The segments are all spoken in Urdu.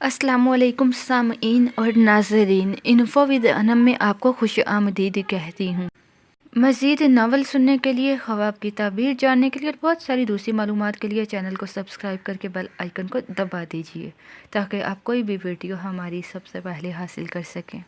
السلام علیکم سامعین اور ناظرین، انفو ود انم میں آپ کو خوش آمدید کہتی ہوں۔ مزید ناول سننے کے لیے، خواب کی تعبیر جاننے کے لیے اور بہت ساری دوسری معلومات کے لیے چینل کو سبسکرائب کر کے بیل آئیکن کو دبا دیجیے تاکہ آپ کوئی بھی ویڈیو ہماری سب سے پہلے حاصل کر سکیں۔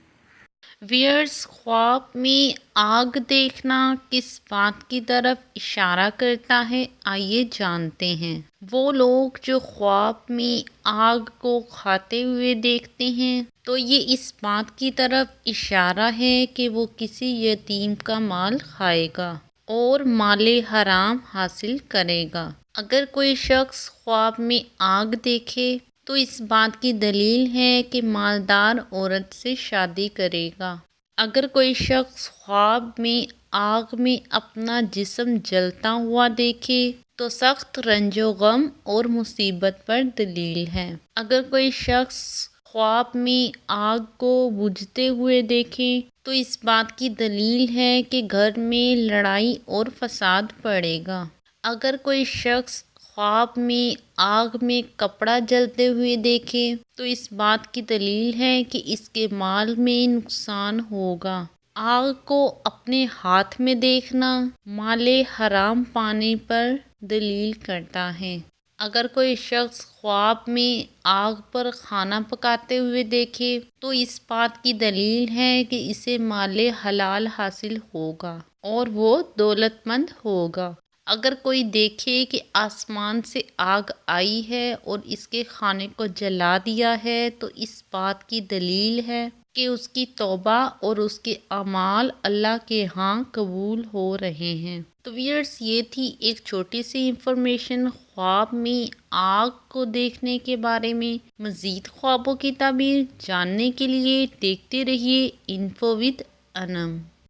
ویئرز، خواب میں آگ دیکھنا کس بات کی طرف اشارہ کرتا ہے، آئیے جانتے ہیں۔ وہ لوگ جو خواب میں آگ کو کھاتے ہوئے دیکھتے ہیں تو یہ اس بات کی طرف اشارہ ہے کہ وہ کسی یتیم کا مال کھائے گا اور مال حرام حاصل کرے گا۔ اگر کوئی شخص خواب میں آگ دیکھے تو اس بات کی دلیل ہے کہ مالدار عورت سے شادی کرے گا۔ اگر کوئی شخص خواب میں آگ میں اپنا جسم جلتا ہوا دیکھے تو سخت رنج و غم اور مصیبت پر دلیل ہے۔ اگر کوئی شخص خواب میں آگ کو بجھتے ہوئے دیکھے تو اس بات کی دلیل ہے کہ گھر میں لڑائی اور فساد پڑے گا۔ اگر کوئی شخص خواب میں آگ میں کپڑا جلتے ہوئے دیکھے تو اس بات کی دلیل ہے کہ اس کے مال میں نقصان ہوگا۔ آگ کو اپنے ہاتھ میں دیکھنا مال حرام پانے پر دلیل کرتا ہے۔ اگر کوئی شخص خواب میں آگ پر کھانا پکاتے ہوئے دیکھے تو اس بات کی دلیل ہے کہ اسے مال حلال حاصل ہوگا اور وہ دولت مند ہوگا۔ اگر کوئی دیکھے کہ آسمان سے آگ آئی ہے اور اس کے کھانے کو جلا دیا ہے تو اس بات کی دلیل ہے کہ اس کی توبہ اور اس کے اعمال اللہ کے ہاں قبول ہو رہے ہیں۔ تو ویئرز، یہ تھی ایک چھوٹی سی انفارمیشن خواب میں آگ کو دیکھنے کے بارے میں۔ مزید خوابوں کی تعبیر جاننے کے لیے دیکھتے رہیے انفو ود انم۔